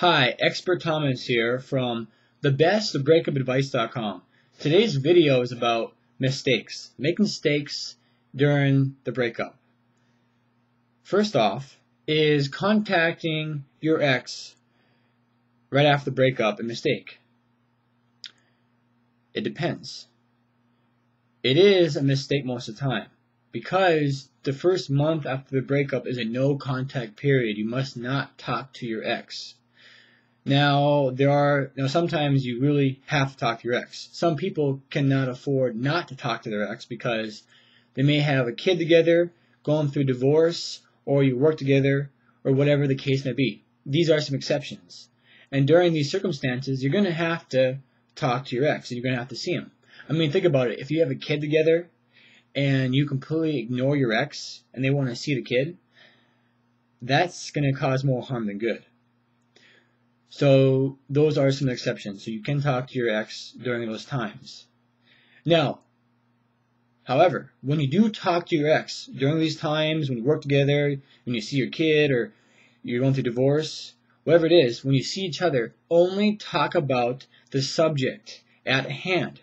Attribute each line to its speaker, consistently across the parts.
Speaker 1: Hi, Expert Thomas here from thebreakupsadvice.com. Today's video is about mistakes, making mistakes during the breakup. First off, is contacting your ex right after the breakup a mistake? It depends. It is a mistake most of the time because the first month after the breakup is a no contact period. You must not talk to your ex. Now, sometimes you really have to talk to your ex. Some people cannot afford not to talk to their ex because they may have a kid together, going through divorce, or you work together, or whatever the case may be. These are some exceptions. And during these circumstances, you're going to have to talk to your ex, and you're going to have to see him. I mean, think about it. If you have a kid together, and you completely ignore your ex, and they want to see the kid, that's going to cause more harm than good. So those are some exceptions. So you can talk to your ex during those times. Now, however, when you do talk to your ex during these times, when you work together, when you see your kid, or you're going through divorce, whatever it is, when you see each other, only talk about the subject at hand.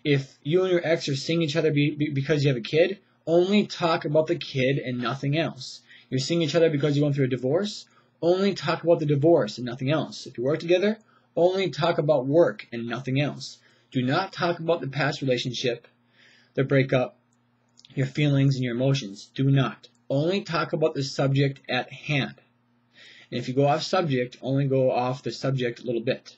Speaker 1: If you and your ex are seeing each other because you have a kid, only talk about the kid and nothing else. You're seeing each other because you're going through a divorce, only talk about the divorce and nothing else. If you work together, only talk about work and nothing else. Do not talk about the past relationship, the breakup, your feelings and your emotions. Do not. Only talk about the subject at hand. And if you go off subject, only go off the subject a little bit.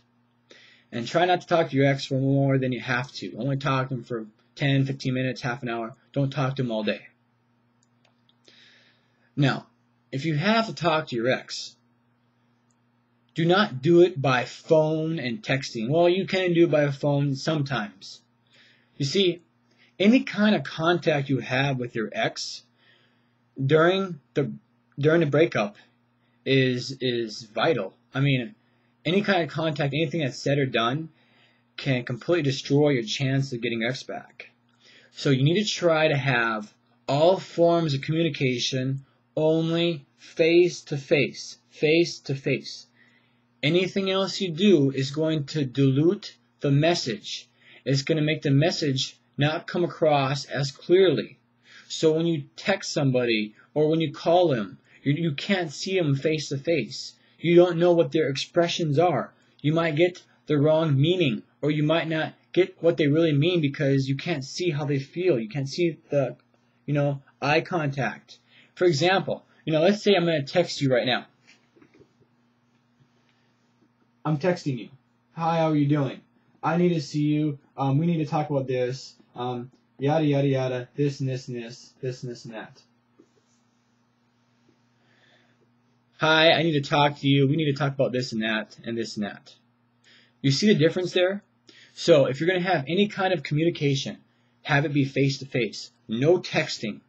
Speaker 1: And try not to talk to your ex for more than you have to. Only talk to them for 10, 15 minutes, half an hour. Don't talk to them all day. Now, if you have to talk to your ex, do not do it by phone and texting. Well, you can do it by phone sometimes. You see, any kind of contact you have with your ex during the breakup is vital. I mean, any kind of contact, anything that's said or done can completely destroy your chance of getting your ex back. So you need to try to have all forms of communication only face to face. Face to face. Anything else you do is going to dilute the message. It's going to make the message not come across as clearly. So when you text somebody or when you call them, you can't see them face to face. You don't know what their expressions are. You might get the wrong meaning, or you might not get what they really mean because you can't see how they feel. You can't see the, eye contact. For example, let's say I'm going to text you right now. I'm texting you. Hi, how are you doing? I need to see you. We need to talk about this. Yada, yada, yada. This and this and this. This and this and that. Hi, I need to talk to you. We need to talk about this and that and this and that. You see the difference there? So if you're going to have any kind of communication, have it be face-to-face. No texting.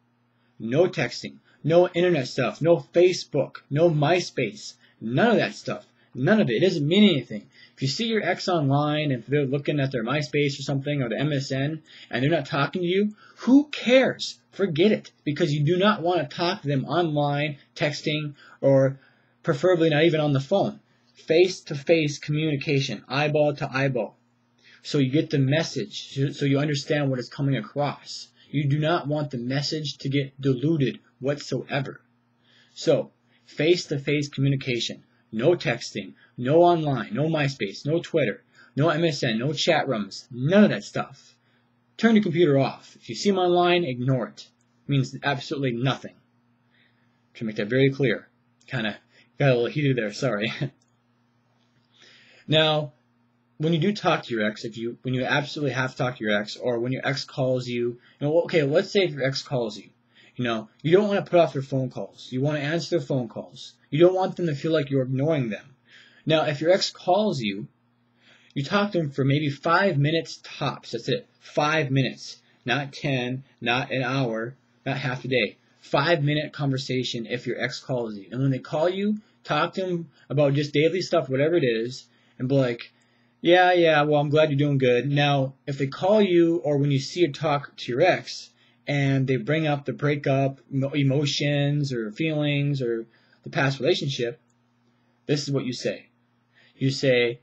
Speaker 1: No texting. No internet stuff. No Facebook. No MySpace. None of that stuff. None of it. It doesn't mean anything. If you see your ex online, if they're looking at their MySpace or something, or the MSN, and they're not talking to you, who cares? Forget it. Because you do not want to talk to them online, texting, or preferably not even on the phone. Face-to-face communication, eyeball to eyeball. So you get the message, so you understand what is coming across. You do not want the message to get diluted whatsoever. So, face-to-face communication. No texting, no online, no MySpace, no Twitter, no MSN, no chat rooms, none of that stuff. Turn your computer off. If you see them online, ignore it. It means absolutely nothing. To make that very clear. Kind of got a little heated there, sorry. Now, when you do talk to your ex, when you absolutely have to talk to your ex, or when your ex calls you, okay, let's say if your ex calls you, you don't want to put off their phone calls. You want to answer their phone calls. You don't want them to feel like you're ignoring them. Now, if your ex calls you, you talk to them for maybe 5 minutes tops. That's it. 5 minutes. Not 10, not an hour, not half a day. 5-minute conversation if your ex calls you. And when they call you, talk to them about just daily stuff, whatever it is, and be like, yeah, well, I'm glad you're doing good. Now, if they call you or when you see or talk to your ex, and they bring up the breakup, emotions or feelings or the past relationship, this is what you say. You say,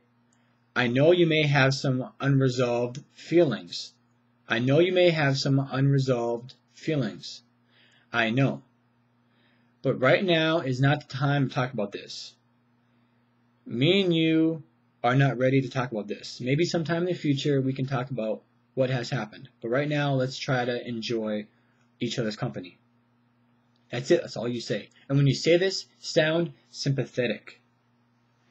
Speaker 1: I know you may have some unresolved feelings. I know you may have some unresolved feelings. I know. But right now is not the time to talk about this. Me and you are not ready to talk about this. Maybe sometime in the future we can talk about what has happened. But right now, let's try to enjoy each other's company. That's it. That's all you say. And when you say this, sound sympathetic.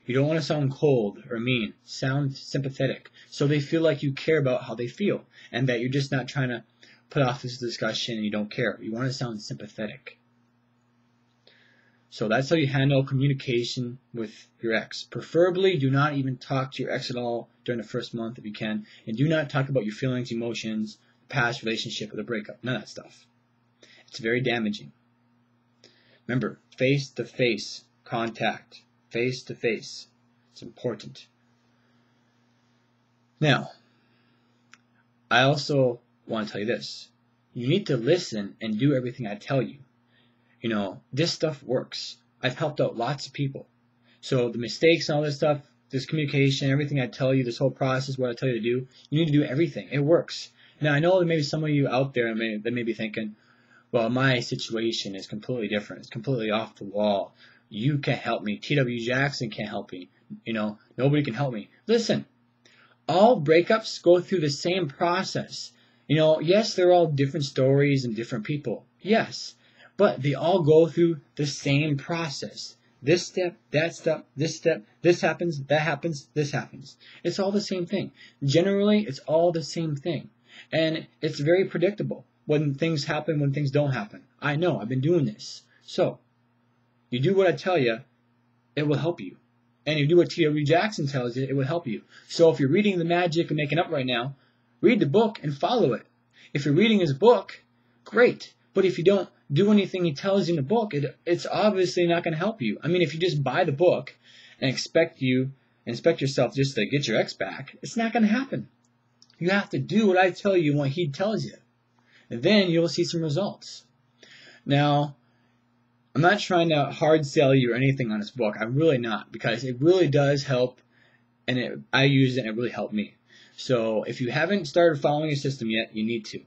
Speaker 1: You don't want to sound cold or mean. Sound sympathetic. So they feel like you care about how they feel and that you're just not trying to put off this discussion and you don't care. You want to sound sympathetic. So that's how you handle communication with your ex. Preferably, do not even talk to your ex at all during the first month if you can. And do not talk about your feelings, emotions, past relationship, or the breakup. None of that stuff. It's very damaging. Remember, face-to-face contact. Face-to-face. It's important. Now, I also want to tell you this. You need to listen and do everything I tell you. You know, this stuff works. I've helped out lots of people. So the mistakes and all this stuff, this communication, everything I tell you, this whole process, what I tell you to do, you need to do everything. It works. Now, I know there may be some of you out there that may be thinking, well, my situation is completely different. It's completely off the wall. You can't help me. T.W. Jackson can't help me. You know, nobody can help me. Listen, all breakups go through the same process. You know, yes, they're all different stories and different people. Yes. But they all go through the same process. This step, that step, this happens, that happens, this happens. It's all the same thing. Generally, it's all the same thing. And it's very predictable when things happen, when things don't happen. I know, I've been doing this. So, you do what I tell you, it will help you. And you do what T.W. Jackson tells you, it will help you. So if you're reading The Magic of Making Up right now, read the book and follow it. If you're reading his book, great. But if you don't do anything he tells you in the book, it's obviously not going to help you. I mean, if you just buy the book and expect yourself just to get your ex back, it's not going to happen. You have to do what I tell you and what he tells you. And then you'll see some results. Now, I'm not trying to hard sell you or anything on this book. I'm really not, because it really does help, and I use it and it really helped me. So if you haven't started following a system yet, you need to.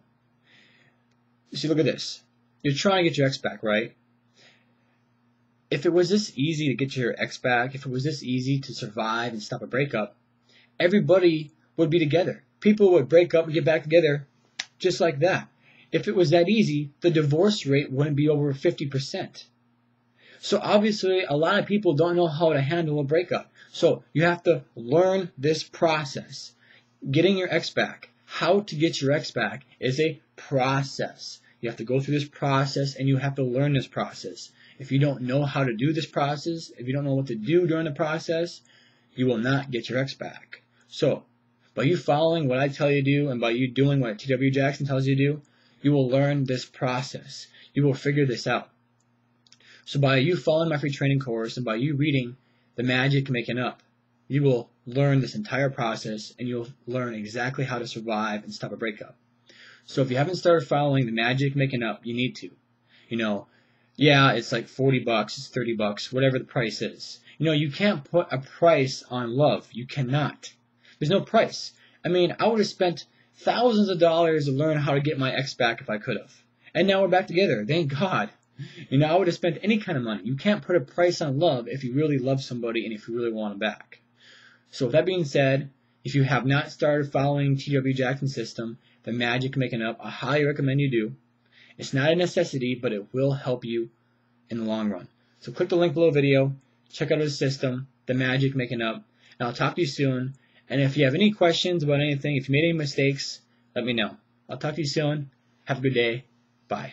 Speaker 1: See, look at this. You're trying to get your ex back, right? If it was this easy to get your ex back, if it was this easy to survive and stop a breakup, everybody would be together. People would break up and get back together just like that. If it was that easy, the divorce rate wouldn't be over 50%. So obviously, a lot of people don't know how to handle a breakup. So you have to learn this process. Getting your ex back. How to get your ex back is a process. You have to go through this process and you have to learn this process. If you don't know how to do this process, if you don't know what to do during the process, you will not get your ex back. So, by you following what I tell you to do and by you doing what T.W. Jackson tells you to do, you will learn this process. You will figure this out. So by you following my free training course and by you reading The Magic of Making Up, you will learn this entire process and you'll learn exactly how to survive and stop a breakup. So if you haven't started following The Magic of Making Up, you need to. You know, yeah, it's like $40, it's $30, whatever the price is. You know, you can't put a price on love. You cannot. There's no price. I mean, I would have spent thousands of dollars to learn how to get my ex back if I could have. And now we're back together. Thank God. You know, I would have spent any kind of money. You can't put a price on love if you really love somebody and if you really want them back. So with that being said, if you have not started following T.W. Jackson's system, The Magic of Making Up, I highly recommend you do. It's not a necessity, but it will help you in the long run. So click the link below the video, check out his system, The Magic of Making Up, and I'll talk to you soon. And if you have any questions about anything, if you made any mistakes, let me know. I'll talk to you soon. Have a good day. Bye.